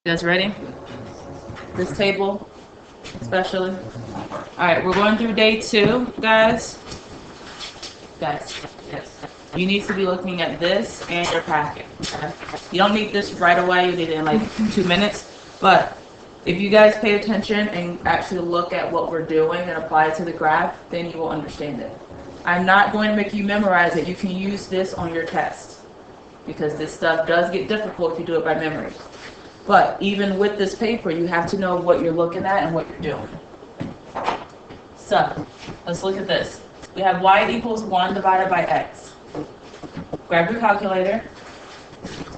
You guys ready? This table, especially. All right, we're going through day 2, guys. Yes. You need to be looking at this and your packet. Okay? You don't need this right away. You need it in like 2 minutes. But if you guys pay attention and actually look at what we're doing and apply it to the graph, then you will understand it. I'm not going to make you memorize it. You can use this on your test because this stuff does get difficult if you do it by memory. But even with this paper, you have to know what you're looking at and what you're doing. So, let's look at this. We have y equals 1 divided by x. Grab your calculator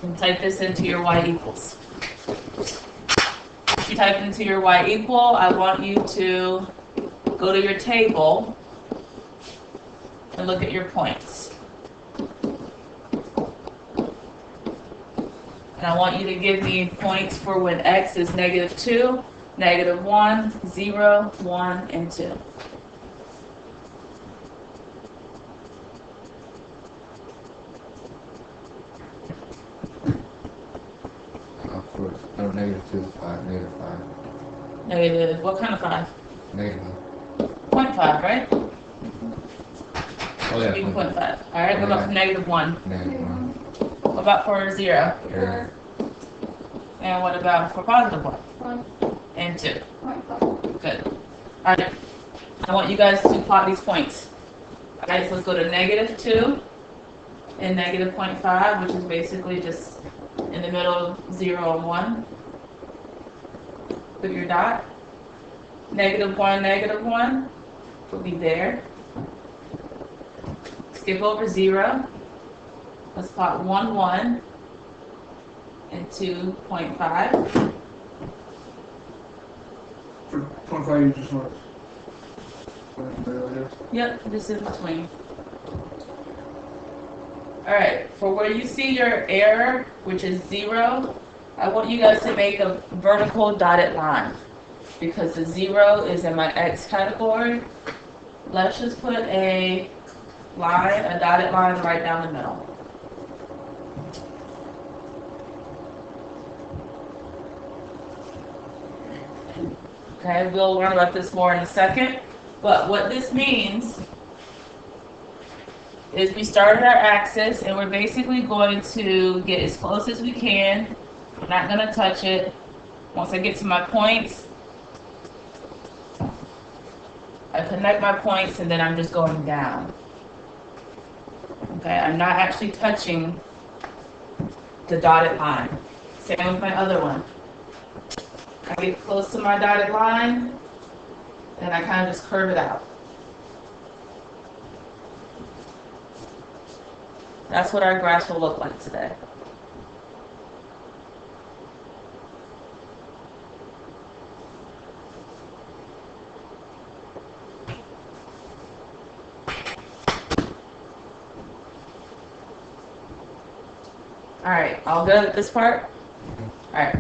and type this into your y equals. If you type into your y equal, I want you to go to your table and look at your points. And I want you to give me points for when x is -2, -1, 0, 1, and 2. No, -2, 5, -5. Negative, what kind of 5? Negative. 0.5, right? Oh yeah. 0.5. Alright, what about for -1? -1. What about for 0? Error. And what about for +1? 1. And 2. Good. Alright. I want you guys to plot these points. Alright, so let's go to -2 and -0.5, which is basically just in the middle of 0 and 1. Put your dot. -1, -1 will be there. Skip over 0. Let's plot 1, 1 and 2.5. For 0.5, you just want Yep, just in between. Alright, for where you see your error, which is 0, I want you guys to make a vertical dotted line. Because the 0 is in my X category. Let's just put a line, a dotted line right down the middle. Okay, we'll learn about this more in a second. But what this means is we started our axis and we're basically going to get as close as we can. I'm not going to touch it. Once I get to my points, I connect my points and then I'm just going down. Okay, I'm not actually touching the dotted line. Same with my other one. I get close to my dotted line, and I kind of just curve it out. That's what our graphs will look like today. All right, all good at this part? All right.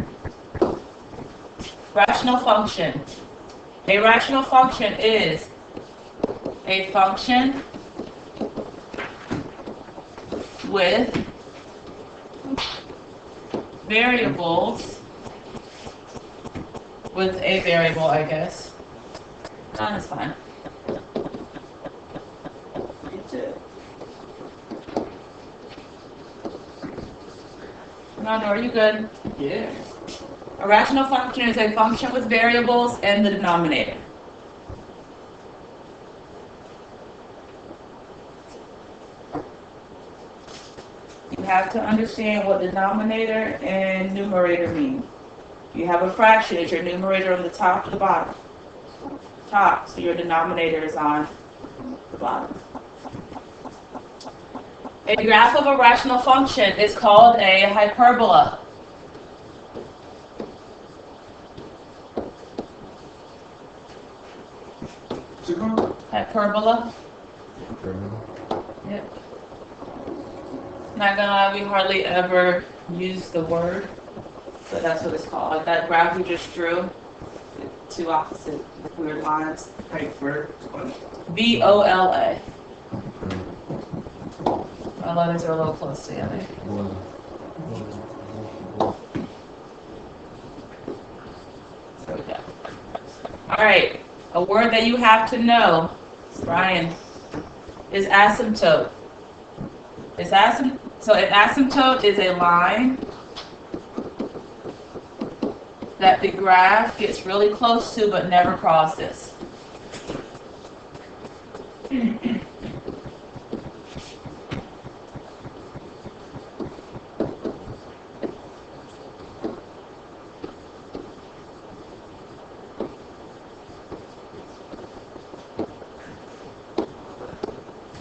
Rational function. A rational function is a function with variables, with a variable, I guess. That's fine. No, are you good? Yeah. A rational function is a function with variables and the denominator. You have to understand what denominator and numerator mean. You have a fraction. Is your numerator on the top or the bottom? Top, so your denominator is on the bottom. A graph of a rational function is called a hyperbola. Hyperbola. Yep. Not gonna lie, we hardly ever use the word, but that's what it's called. Like that graph we just drew, two opposite weird lines. Hyper. VOLA. My letters are a little close together. All right, a word that you have to know, Brian, is asymptote. So an asymptote is a line that the graph gets really close to but never crosses.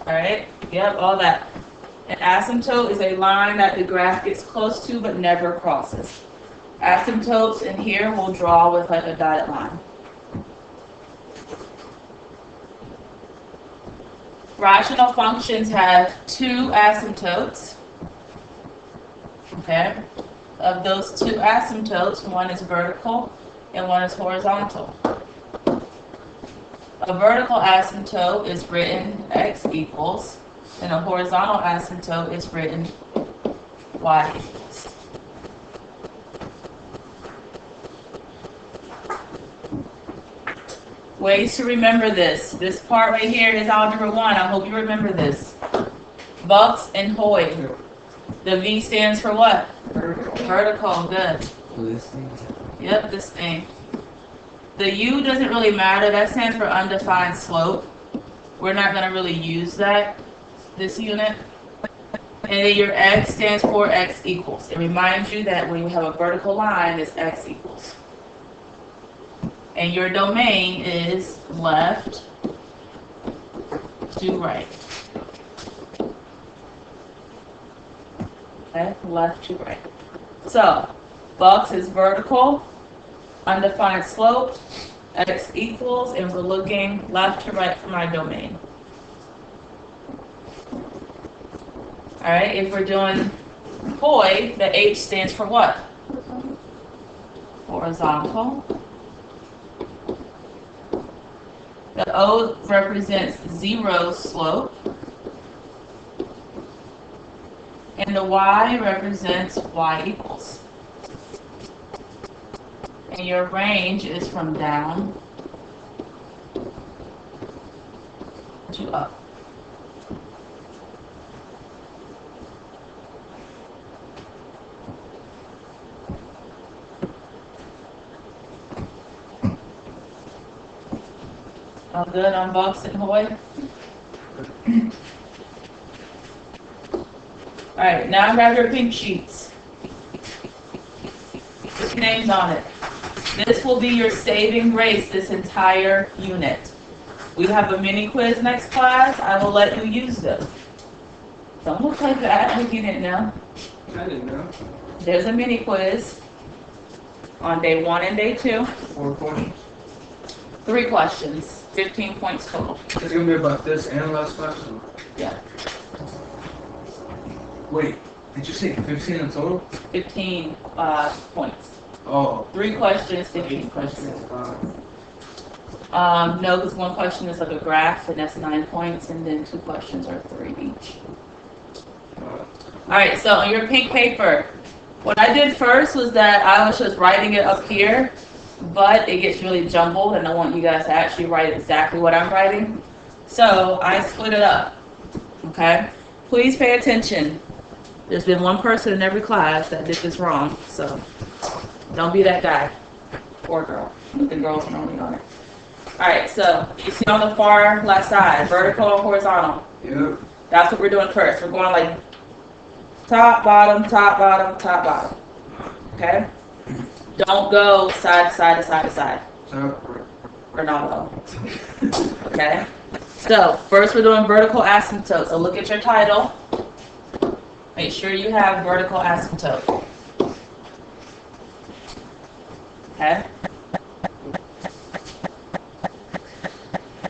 All right, yep, all that. An asymptote is a line that the graph gets close to but never crosses. Asymptotes in here we'll draw with like a dotted line. Rational functions have two asymptotes. Okay. Of those two asymptotes, one is vertical and one is horizontal. A vertical asymptote is written x equals, and a horizontal asymptote is written y equals. Ways to remember this. This part right here is Algebra 1. I hope you remember this. Bucks and Hoy. The V stands for what? Vertical. Good. Yep, this thing. The U doesn't really matter. That stands for undefined slope. We're not going to really use that, this unit. And then your X stands for X equals. It reminds you that when you have a vertical line, it's X equals. And your domain is left to right. Okay, left to right. So, Bucks is vertical, undefined slope, X equals, and we're looking left to right for my domain. All right, if we're doing Hoy, the H stands for what? Horizontal. The O represents zero slope. And the Y represents Y equals. And your range is from down to up. All good on Bucks and Hoy? All right, now grab your pink sheets. Put your names on it. This will be your saving grace this entire unit. We have a mini quiz next class. I will let you use them. Don't look like that if you didn't know. I didn't know. There's a mini quiz on day 1 and day 2. 4 questions. 3 questions, 15 points total. It's gonna be about this and last question. Yeah, Wait, did you say 15 in total? 15 points. Oh. 3 questions, 15 questions. No, because 1 question is like a graph, and that's 9 points, and then 2 questions are 3 each. All right, so on your pink paper, what I did first was that I was just writing it up here, but it gets really jumbled, and I want you guys to actually write exactly what I'm writing. So I split it up, okay? Please pay attention. There's been 1 person in every class that did this wrong, so don't be that guy or girl. The girls are only on it. All right, so you see on the far left side, vertical or horizontal? Yep. That's what we're doing first. We're going like top, bottom, top, bottom, top, bottom. Okay? Don't go side to side to side to side. Or not at all. Okay? So, first we're doing vertical asymptote. So look at your title. Make sure you have vertical asymptote. Okay?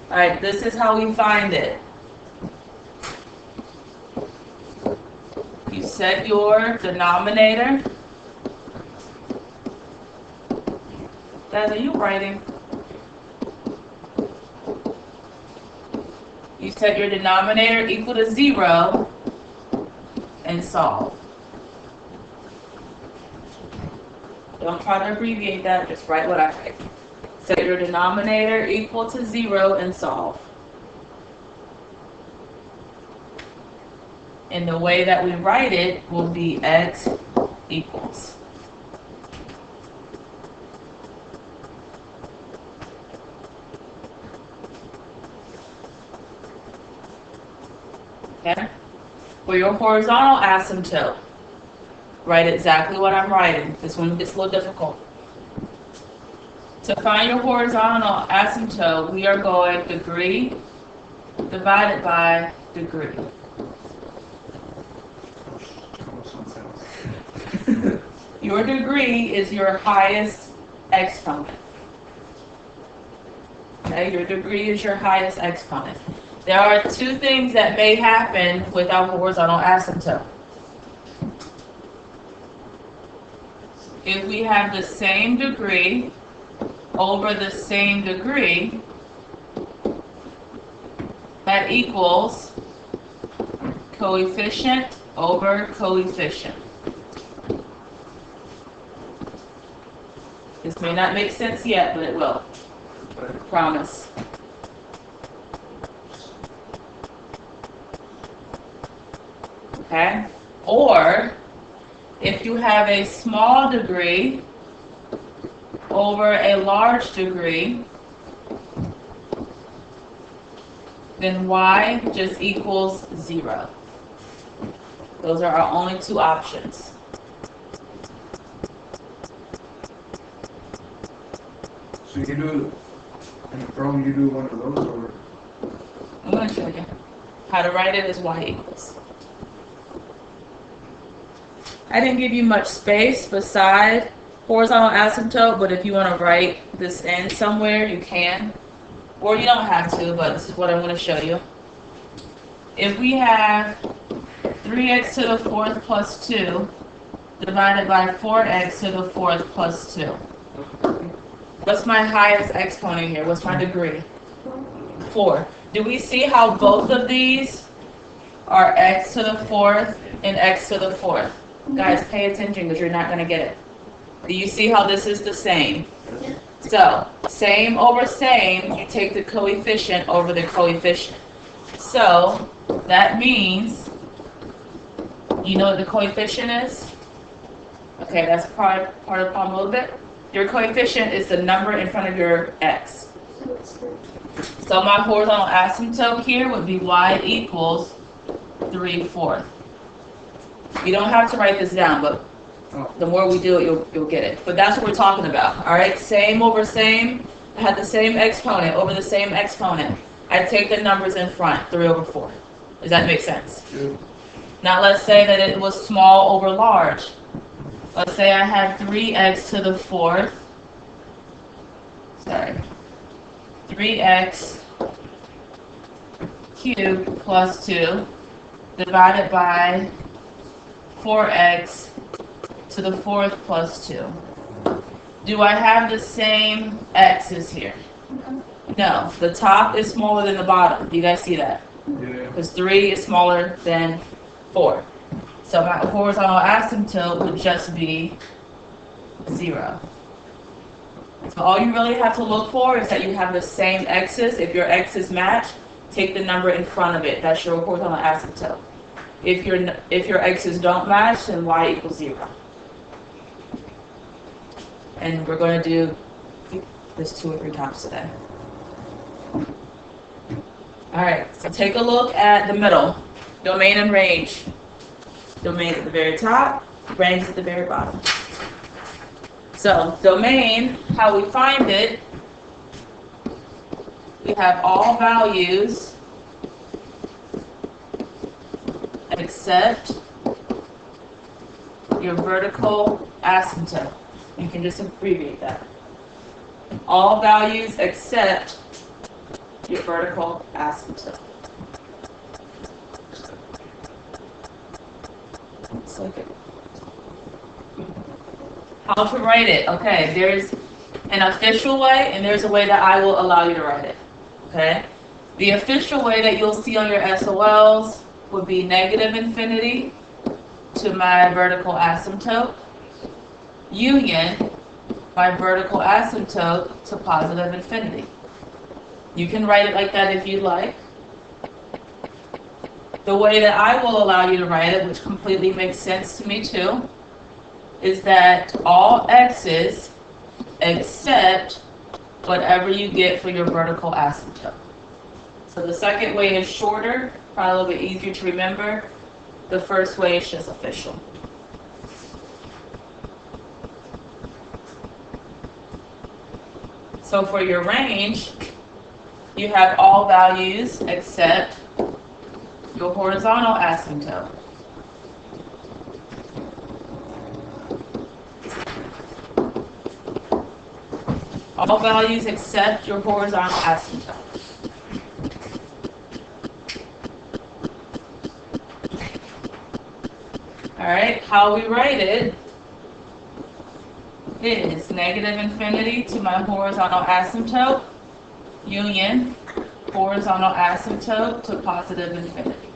Alright, this is how we find it. You set your denominator. Guys, are you writing? You set your denominator equal to 0 and solve. Don't try to abbreviate that, just write what I write. Set your denominator equal to 0 and solve. And the way that we write it will be x equals. Okay? For your horizontal asymptote, write exactly what I'm writing. This one gets a little difficult. To find your horizontal asymptote, we are going degree divided by degree. Your degree is your highest exponent. Okay, your degree is your highest exponent. There are two things that may happen with our horizontal asymptote. If we have the same degree over the same degree, that equals coefficient over coefficient. This may not make sense yet, but it will. Promise. Okay? Or, if you have a small degree over a large degree, then y just equals 0. Those are our only two options. So you do, in the problem you do one of those, or? I'm going to show you. How to write it is y equals. I didn't give you much space beside horizontal asymptote, but if you want to write this in somewhere, you can. Or you don't have to, but this is what I'm going to show you. If we have 3x to the 4th plus 2 divided by 4x to the 4th plus 2. What's my highest exponent here? What's my degree? 4. Do we see how both of these are x to the 4th and x to the 4th? Guys, pay attention because you're not going to get it. Do you see how this is the same? So, same over same, you take the coefficient over the coefficient. So, that means, you know what the coefficient is? Okay, that's part of the problem a little bit. Your coefficient is the number in front of your x. So my horizontal asymptote here would be y equals 3/4. You don't have to write this down, but the more we do it, you'll get it. But that's what we're talking about, all right? Same over same. I had the same exponent over the same exponent. I take the numbers in front, 3/4. Does that make sense? Yeah. Now let's say that it was small over large. Let's say I had 3x to the 4th. Sorry. 3x cubed plus 2 divided by 4x to the 4th plus 2. Do I have the same x's here? No. The top is smaller than the bottom. Do you guys see that? Yeah. Because 3 is smaller than 4. So my horizontal asymptote would just be 0. So all you really have to look for is that you have the same x's. If your x's match, take the number in front of it. That's your horizontal asymptote. If your x's don't match, then y equals 0. And we're going to do this 2 or 3 times today. All right, so take a look at the middle, domain and range. Domain at the very top, range at the very bottom. So domain, how we find it, we have all values except your vertical asymptote. You can just abbreviate that. All values except your vertical asymptote. How to write it? Okay, there's an official way and there's a way that I will allow you to write it. Okay? The official way that you'll see on your SOLs would be negative infinity to my vertical asymptote, union my vertical asymptote to positive infinity. You can write it like that if you like. The way that I will allow you to write it, which completely makes sense to me too, is that all x's except whatever you get for your vertical asymptote. So the second way is shorter, probably a little bit easier to remember. The first way is just official. So for your range, you have all values except your horizontal asymptote. All values except your horizontal asymptote. All right, how we write it is negative infinity to my horizontal asymptote union horizontal asymptote to positive infinity.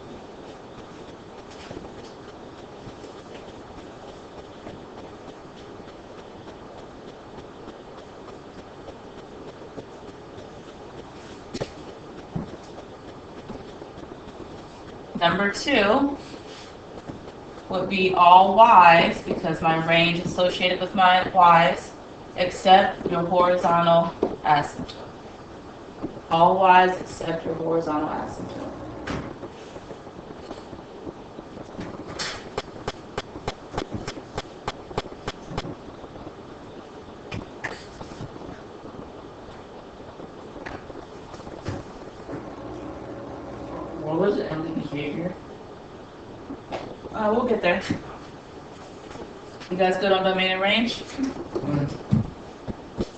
Number 2 would be all y's, because my range is associated with my y's, except your horizontal asymptote. All y's except your horizontal asymptote. What was the end behavior? We'll get there. You guys good on domain and range?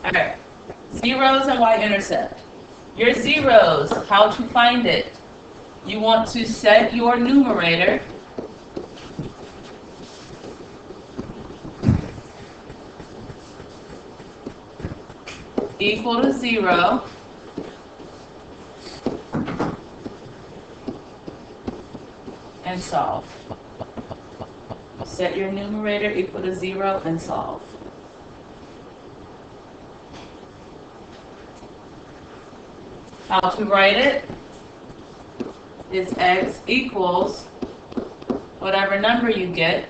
Okay. Zeros and y-intercept. Your zeros, how to find it. You want to set your numerator equal to 0 and solve. Set your numerator equal to 0 and solve. How to write it is x equals whatever number you get,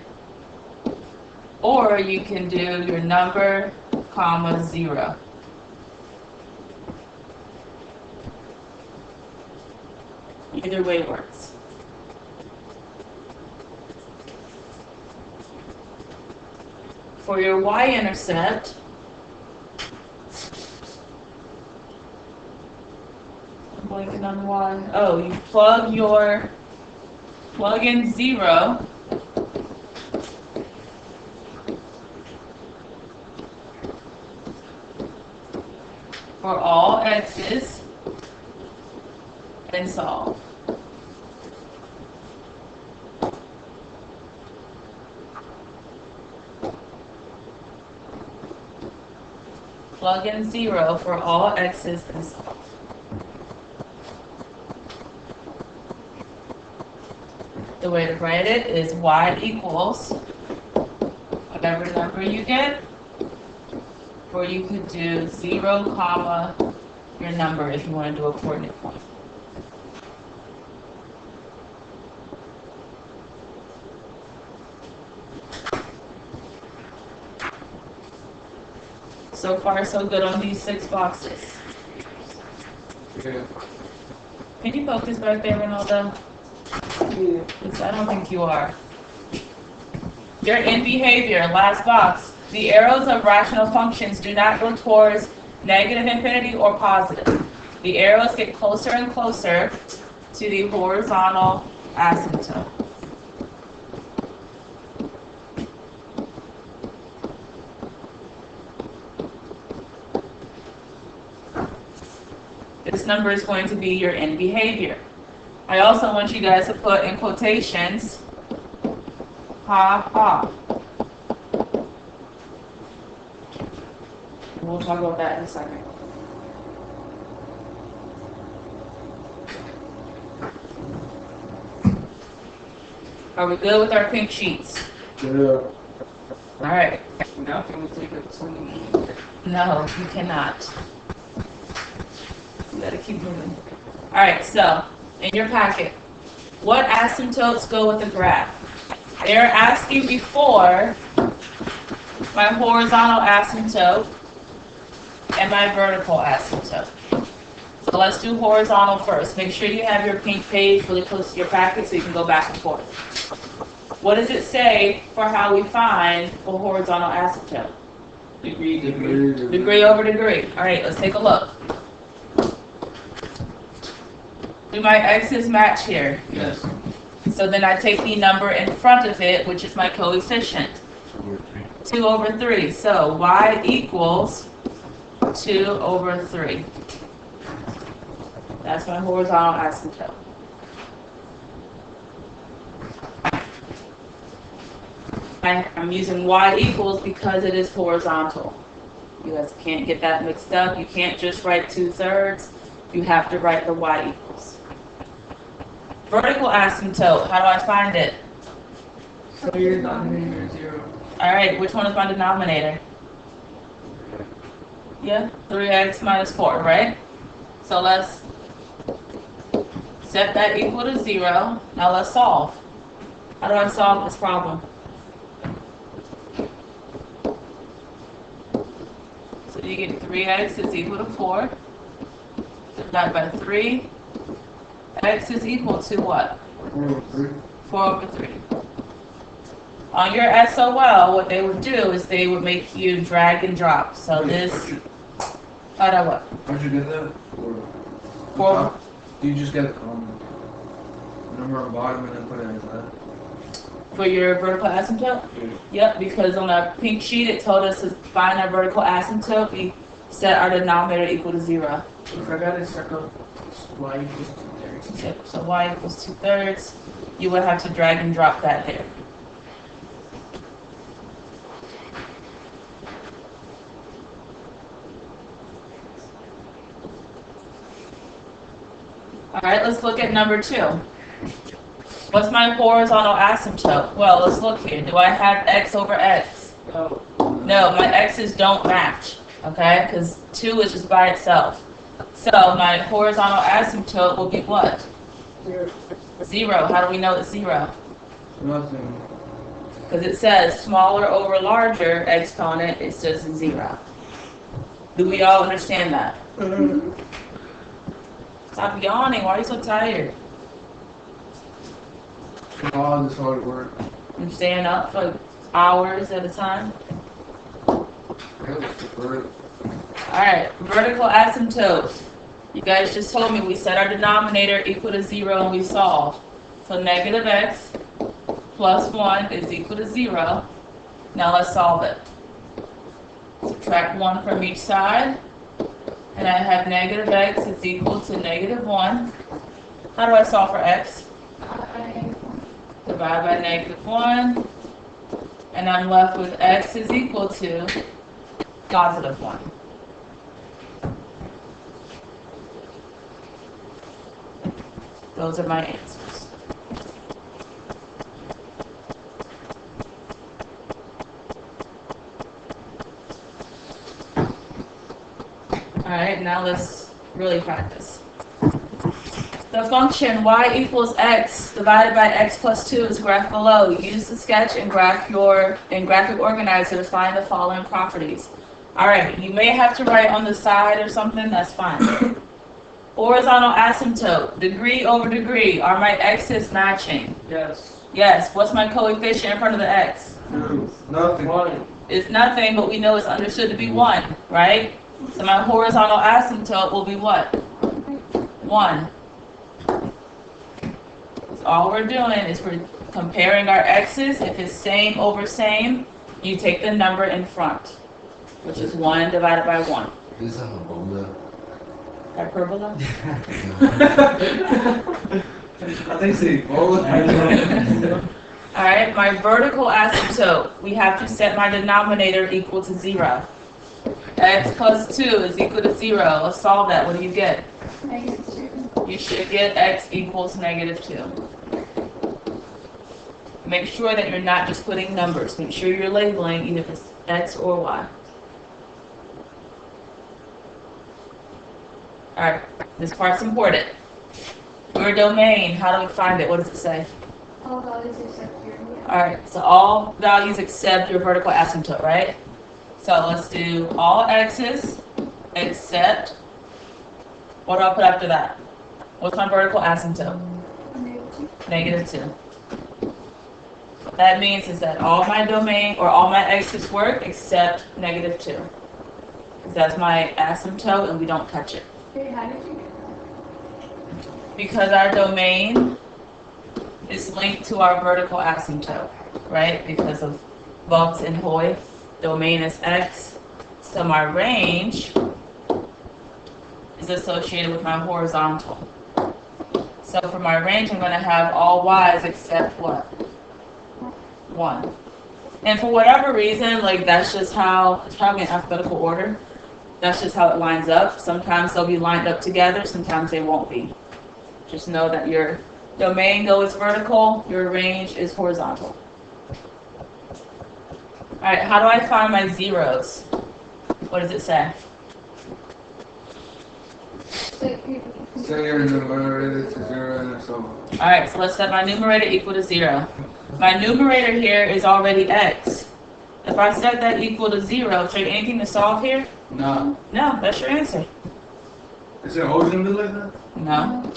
or you can do your number, comma, 0. Either way works. For your y-intercept, I'm blanking on y. Oh, you plug in 0 for all x's and solve. Plug in 0 for all x's and solve. The way to write it is y equals whatever number you get, or you could do 0, comma, your number if you want to do a coordinate point. So far, so good on these 6 boxes. Yeah. Can you focus back there, Ronaldo? Yeah. Because I don't think you are. Your in behavior, last box. The arrows of rational functions do not go towards negative infinity or positive. The arrows get closer and closer to the horizontal asymptote. This number is going to be your in behavior. I also want you guys to put in quotations, ha ha. We'll talk about that in a second. Are we good with our pink sheets? Yeah. All right. Now can we take a 20? No, you cannot. You gotta keep moving. Alright, so, in your packet, what asymptotes go with the graph? They're asking before my horizontal asymptote and my vertical asymptote. So let's do horizontal first. Make sure you have your pink page really close to your packet so you can go back and forth. What does it say for how we find a horizontal asymptote? Degree. Degree over degree. Alright, let's take a look. Do my x's match here? Yes. So then I take the number in front of it, which is my coefficient. 2 over 3. So y equals 2 over 3. That's my horizontal asymptote. I'm using y equals because it is horizontal. You guys can't get that mixed up. You can't just write 2/3. You have to write the y equals. Vertical asymptote, how do I find it? So your denominator is 0. Alright, which one is my denominator? Yeah, 3x minus 4, right? So let's set that equal to 0. Now let's solve. How do I solve this problem? So you get 3x is equal to 4. Divided by 3. X is equal to what? 4 over 3. On your SOL, what they would do is they would make you drag and drop. So this, how'd I what? How'd you get that? Four. Do you just get number on bottom and then put it as that? For your vertical asymptote? Yep, because on our pink sheet it told us to find our vertical asymptote. We set our denominator equal to 0. If I got to circle y equals 2/3. Yep, so y equals 2/3. You would have to drag and drop that there. Alright, let's look at number 2. What's my horizontal asymptote? Well, let's look here. Do I have x over x? No. No, my x's don't match, okay? Because 2 is just by itself. So my horizontal asymptote will be what? 0. How do we know it's 0? Nothing. Because it says smaller over larger exponent, it says 0. Do we all understand that? Stop yawning. Why are you so tired? Oh, this hard work. I'm staying up for like hours at a time. Alright, vertical asymptote. You guys just told me we set our denominator equal to 0 and we solve. So negative x plus 1 is equal to 0. Now let's solve it. Subtract 1 from each side. And I have negative x is equal to negative 1. How do I solve for x? Divide by negative 1. And I'm left with x is equal to positive 1. Those are my answers. Alright, now let's really practice. The function y equals x divided by x plus 2 is graphed below. Use the sketch and graphic organizer to find the following properties. Alright, you may have to write on the side or something, that's fine. Horizontal asymptote, degree over degree. Are my x's matching? Yes. Yes. What's my coefficient in front of the x? Nothing. 1. It's nothing, but we know it's understood to be 1, right? So my horizontal asymptote will be what? 1. So all we're doing is we're comparing our x's. If it's same over same, you take the number in front, which is 1 divided by 1. This is a hyperbola. Hyperbola? I think it's a Alright, my vertical asymptote, we have to set my denominator equal to 0. X plus 2 is equal to 0. Let's solve that. What do you get? You should get x equals negative 2. Make sure that you're not just putting numbers. Make sure you're labeling, even if it's X or Y. Alright, this part's important. Your domain, how do we find it? What does it say? All values except your, yeah. Alright, so all values except your vertical asymptote, right? So let's do all x's except, what do I put after that? What's my vertical asymptote? Negative. -2. That means is that all my domain or all my x's work except -2. That's my asymptote and we don't touch it. Hey, how did you get Because our domain is linked to our vertical asymptote, right? Because of Vogts and Hoy, domain is x, so my range is associated with my horizontal. So for my range, I'm going to have all y's except what? 1. And for whatever reason, like that's just how, it's probably in alphabetical order, that's just how it lines up. Sometimes they'll be lined up together, sometimes they won't be. Just know that your domain goes vertical, your range is horizontal. Alright, how do I find my zeros? What does it say? So your numerator to 0 and so on. Alright, so let's set my numerator equal to 0. My numerator here is already x. If I set that equal to 0, is there anything to solve here? No. No, that's your answer. Is it always gonna be like that? No.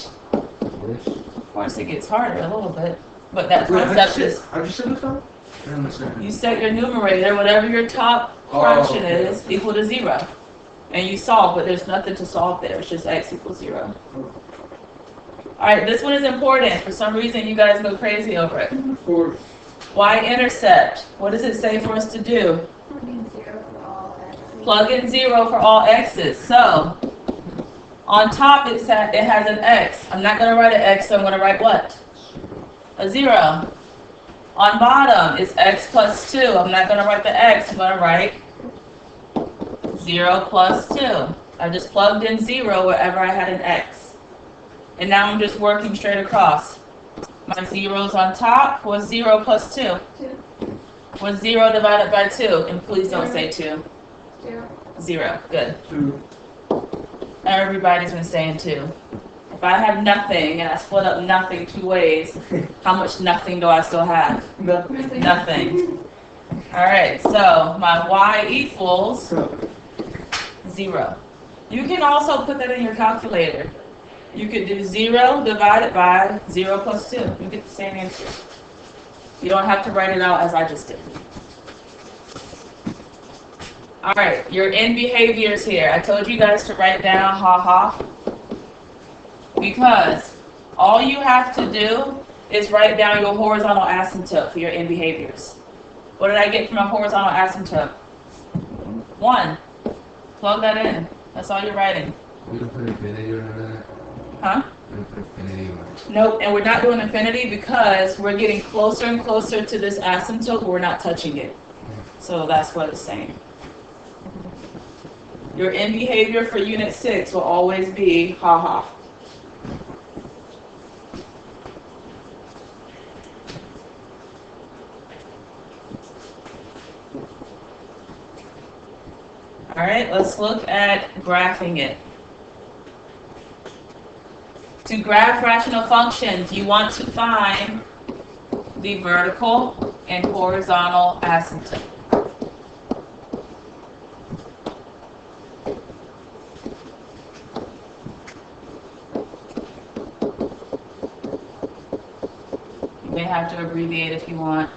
Yes. Of course, it gets harder a little bit. But that Wait, concept is, how'd you set this up? I don't understand. you set your numerator, whatever your top fraction is, equal to 0. And you solve, but there's nothing to solve there. It's just x equals 0. Alright, this one is important. For some reason, you guys go crazy over it. Of course. Y-intercept. What does it say for us to do? plugging 0 for all x's? Plug in 0 for all x's. So, on top it has an x. I'm not going to write an x, so I'm going to write what? A 0. On bottom, it's x plus 2. I'm not going to write the x. I'm going to write 0 plus 2. I just plugged in 0 wherever I had an x. And now I'm just working straight across. My zeros on top was 0 plus 2. 2, Was 0 divided by 2. And please don't say 2. 0. 0. Good. 2. Everybody's been saying 2. If I have nothing and I split up nothing 2 ways, how much nothing do I still have? Nothing. Nothing. Alright, so my y equals 0. You can also put that in your calculator. You could do 0 divided by 0 plus 2. You get the same answer. You don't have to write it out as I just did. Alright, your end behaviors here. I told you guys to write down ha-ha. Because all you have to do is write down your horizontal asymptote for your end behaviors. What did I get from a horizontal asymptote? 1. Plug that in. That's all you're writing. We don't put infinity or none of that. Huh? We don't put infinity on it. Nope, and we're not doing infinity because we're getting closer and closer to this asymptote, but we're not touching it. So that's what it's saying. Your end behavior for Unit 6 will always be ha-ha. Alright, let's look at graphing it. To graph rational functions, you want to find the vertical and horizontal asymptote. You may have to abbreviate if you want.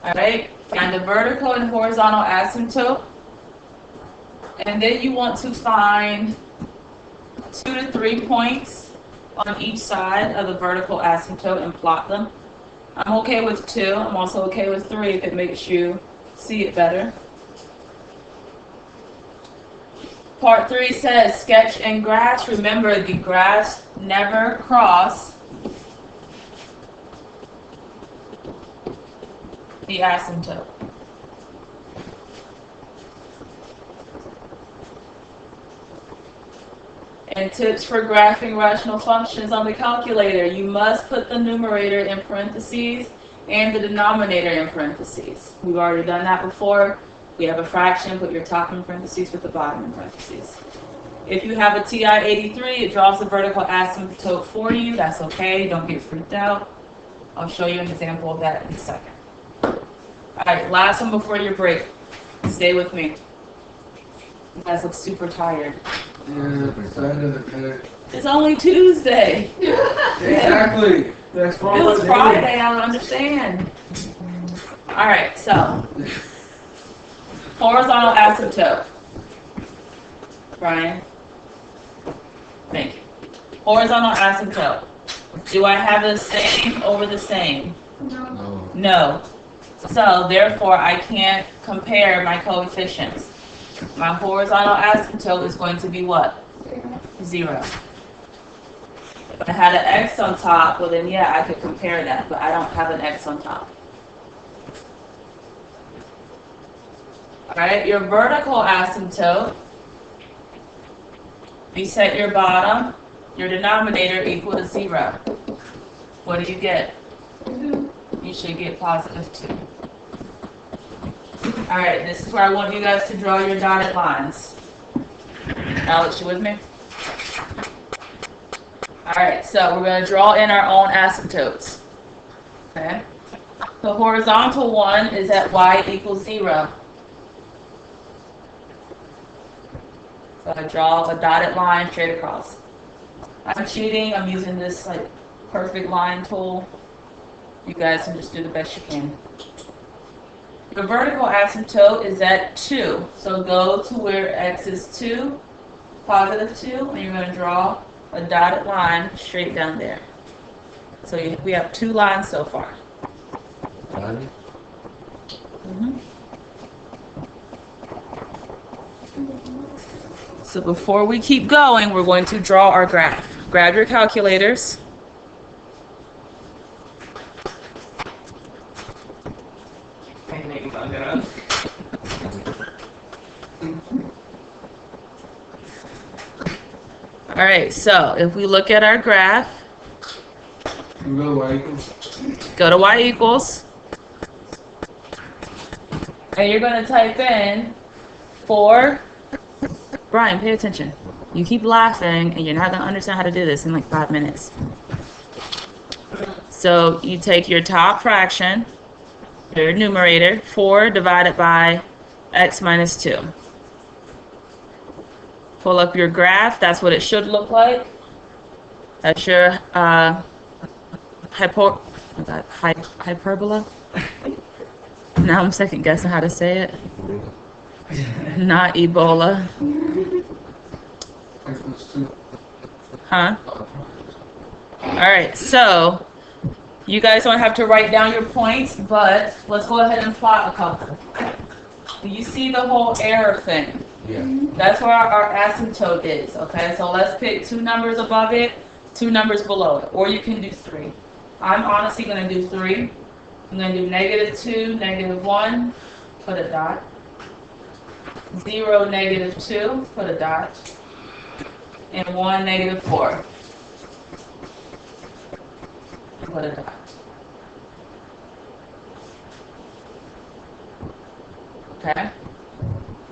Alright, find the vertical and horizontal asymptote. And then you want to find 2 to 3 points on each side of the vertical asymptote and plot them. I'm okay with 2. I'm also okay with 3 if it makes you see it better. Part 3 says sketch and graphs. Remember, the graphs never cross the asymptote. And tips for graphing rational functions on the calculator. You must put the numerator in parentheses and the denominator in parentheses. We've already done that before. We have a fraction, put your top in parentheses with the bottom in parentheses. If you have a TI-83, it draws the vertical asymptote for you. That's okay, don't get freaked out. I'll show you an example of that in a second. All right, last one before your break. Stay with me. You guys look super tired. Yeah, it's the end of the day. It's only Tuesday. Exactly. That's If it was Friday, I would understand. All right, so horizontal asymptote. Brian, thank you. Horizontal asymptote. Do I have the same over the same? No. No. No. So therefore, I can't compare my coefficients. My horizontal asymptote is going to be what? 0. If I had an x on top, well then yeah, I could compare that, but I don't have an x on top. Alright, your vertical asymptote, you set your bottom, your denominator equal to 0. What do you get? You should get positive 2. Alright, this is where I want you guys to draw your dotted lines. Alex, you with me? Alright, so we're going to draw in our own asymptotes. Okay? The horizontal one is at y equals 0. So I draw a dotted line straight across. I'm cheating, I'm using this like perfect line tool. You guys can just do the best you can. The vertical asymptote is at 2. So go to where x is 2, positive 2, and you're going to draw a dotted line straight down there. So we have 2 lines so far. So before we keep going, we're going to draw our graph. Grab your calculators. All right, so if we look at our graph, You go Y equals. go to y equals, and you're going to type in 4. Brian, pay attention. You keep laughing, and you're not going to understand how to do this in like 5 minutes. So you take your top fraction, your numerator, 4 divided by x minus 2. Pull up your graph. That's what it should look like. That's your hyperbola. Now I'm second guessing how to say it. Not Ebola. X equals 2. Huh? Alright, so you guys don't have to write down your points, but let's go ahead and plot a couple. Do you see the whole error thing? Yeah. That's where our asymptote is, okay? So let's pick 2 numbers above it, 2 numbers below it, or you can do 3. I'm honestly going to do 3. I'm going to do -2, -1, put a dot. 0, -2, put a dot. And 1, -4. Put a dot. Okay?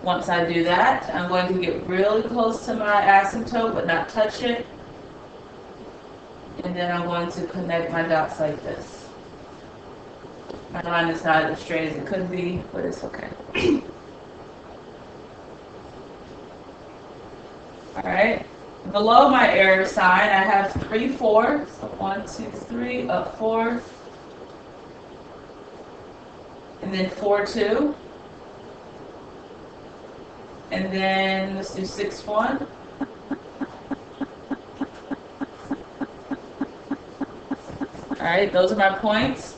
Once I do that, I'm going to get really close to my asymptote, but not touch it. And then I'm going to connect my dots like this. My line is not as straight as it could be, but it's okay. Alright. Below my error sign, I have 3, 4. So 1, 2, 3, up 4. And then 4, 2. And then let's do 6, 1. Alright, those are my points.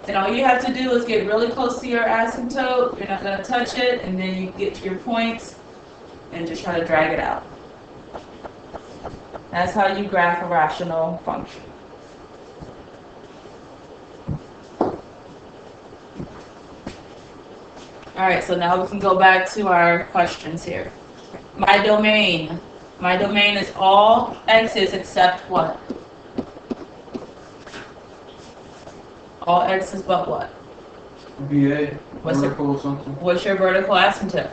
And all you have to do is get really close to your asymptote. You're not going to touch it. And then you get to your points and just try to drag it out. That's how you graph a rational function. Alright, so now we can go back to our questions here. My domain. My domain is all x's except what? All x's but what? VA, What's the- vertical or something. What's your vertical asymptote?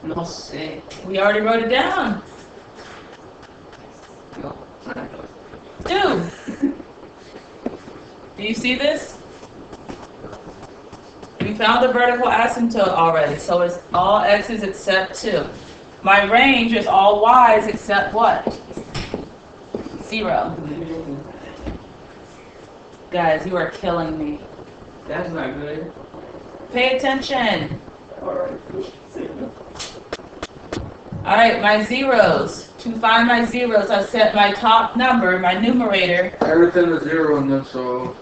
No sé. We already wrote it down. Dude. Do you see this? We found the vertical asymptote already, so it's all x's except 2. My range is all y's except what? 0. Guys, you are killing me. That's not good. Pay attention. Alright, my zeros. To find my zeros, I set my top number, my numerator. Everything is 0 in this, so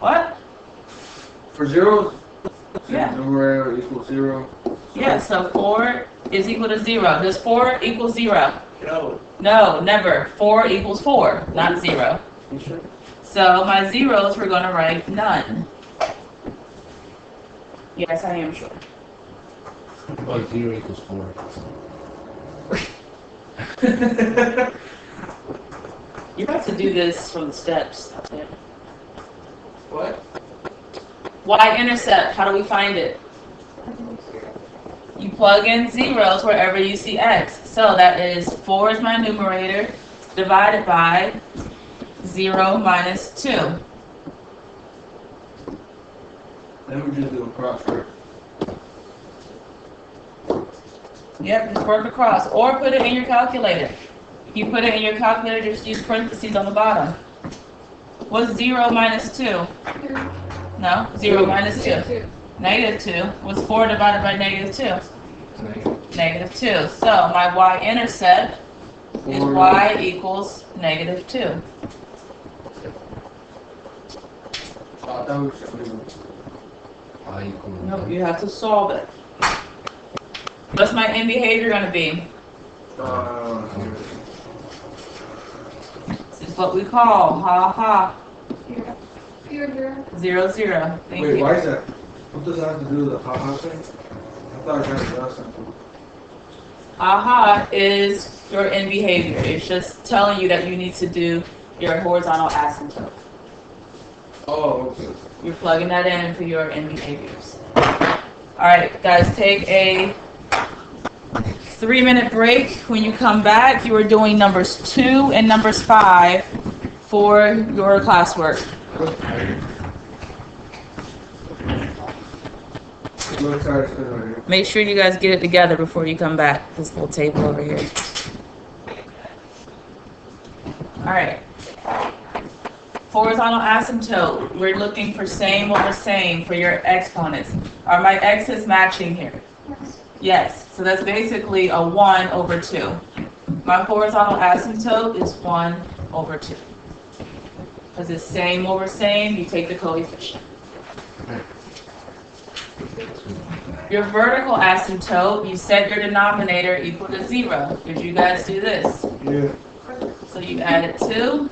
What? for zeros, Yeah. numerator equals 0. Yeah, so 4 is equal to 0. Does 4 equal 0? No. No, never. 4 equals 4, not 0. You sure? So my zeros, we're going to write none. Yes, I am sure. Well, 0 equals 4. You have to do this from the steps. What? Y-intercept, how do we find it? You plug in zeros wherever you see x. So that is 4 is my numerator divided by 0 minus 2. Then we just do a cross right? Yep, just work across. Or put it in your calculator. If you put it in your calculator, just use parentheses on the bottom. What's 0 minus 2? No, 0 minus 2. Negative 2. What's 4 divided by negative 2? Negative 2. So my y-intercept is y equals negative 2. I thought we should do I equals. No, you have to solve it. What's my end behavior going to be? This is what we call ha ha. 0 0. Thank Wait, you. why is that? What does that have to do with the ha-ha thing? I thought it had to do with something. Aha is your end behavior. It's just telling you that you need to do your horizontal asymptote. Oh, okay. You're plugging that in for your end behaviors. Alright, guys, take a 3-minute break. When you come back, you are doing numbers 2 and numbers 5 for your classwork. Look, sorry, it's good right here. Make sure you guys get it together before you come back. This little table over here. Alright. Horizontal asymptote. We're looking for same over same for your exponents. Are my x's matching here? Yes. So that's basically a 1 over 2. My horizontal asymptote is 1 over 2. Because it's same over same, you take the coefficient. Your vertical asymptote, you set your denominator equal to 0. Did you guys do this? Yeah. So you added 2,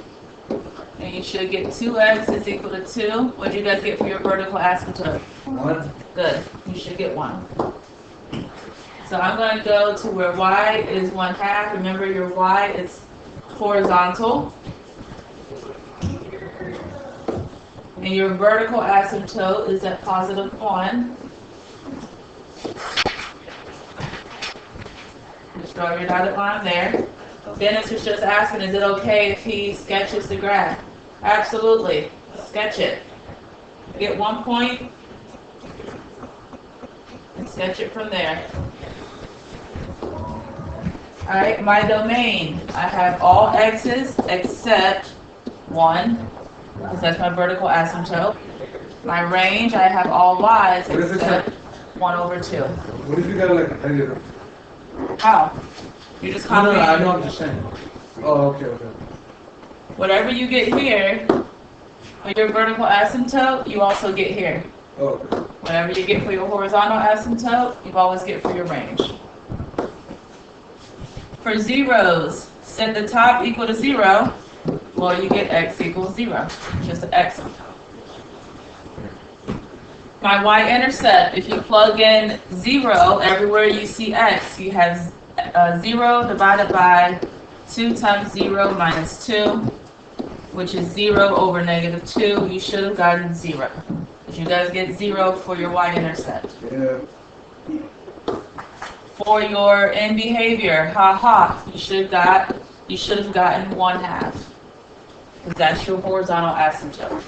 and you should get 2x is equal to 2. What did you guys get for your vertical asymptote? 1. Good. You should get 1. So I'm going to go to where y is 1/2. Remember, your y is horizontal. And your vertical asymptote is at positive 1. Just draw your dotted line there. Dennis was just asking, is it okay if he sketches the graph? Absolutely. Sketch it. Get 1 point and sketch it from there. Alright, my domain. I have all x's except 1, because that's my vertical asymptote. My range, I have all y's What if it's except 1 over 2. What if you got like a negative? How? You just No, copy. I know, I'm just saying. Oh, okay, okay. Whatever you get here, for your vertical asymptote, you also get here. Oh, okay. Whatever you get for your horizontal asymptote, you always get for your range. For zeros, set the top equal to 0, well, you get x equals 0, just an x. My y-intercept, if you plug in 0 everywhere you see x, you have 0 divided by 2 times 0 minus 2. which is 0 over -2, you should have gotten 0. Did you guys get 0 for your y-intercept? Yeah. For your end behavior, you should have gotten 1/2. Because that's your horizontal asymptote.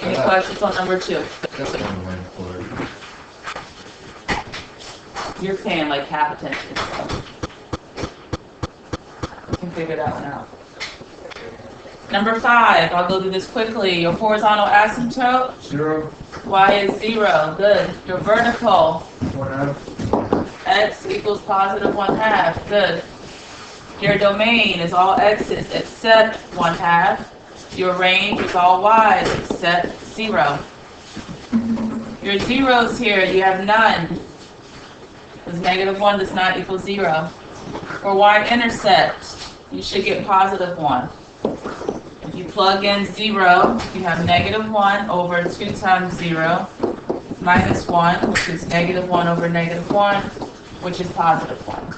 Any questions on number 2? That's 1/4. You're paying like half attention, so you can figure that one out. Number 5, I'll go through this quickly. Your horizontal asymptote, 0, y is 0. Good. Your vertical, 1/2, x equals positive 1/2. Good. Your domain is all x's except 1/2. Your range is all y's except 0. Your zeros here, you have none. Because -1 does not equal 0. For y-intercept, you should get positive 1. If you plug in 0, you have -1 over 2 times 0 minus 1, which is -1 over -1, which is positive 1.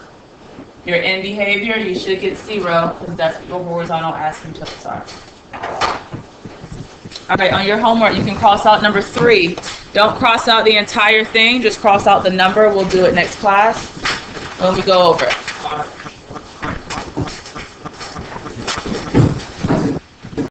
Your end behavior, you should get 0 because that's what your horizontal asymptotes are. All right, on your homework, you can cross out number 3. Don't cross out the entire thing, just cross out the number. We'll do it next class when we go over it.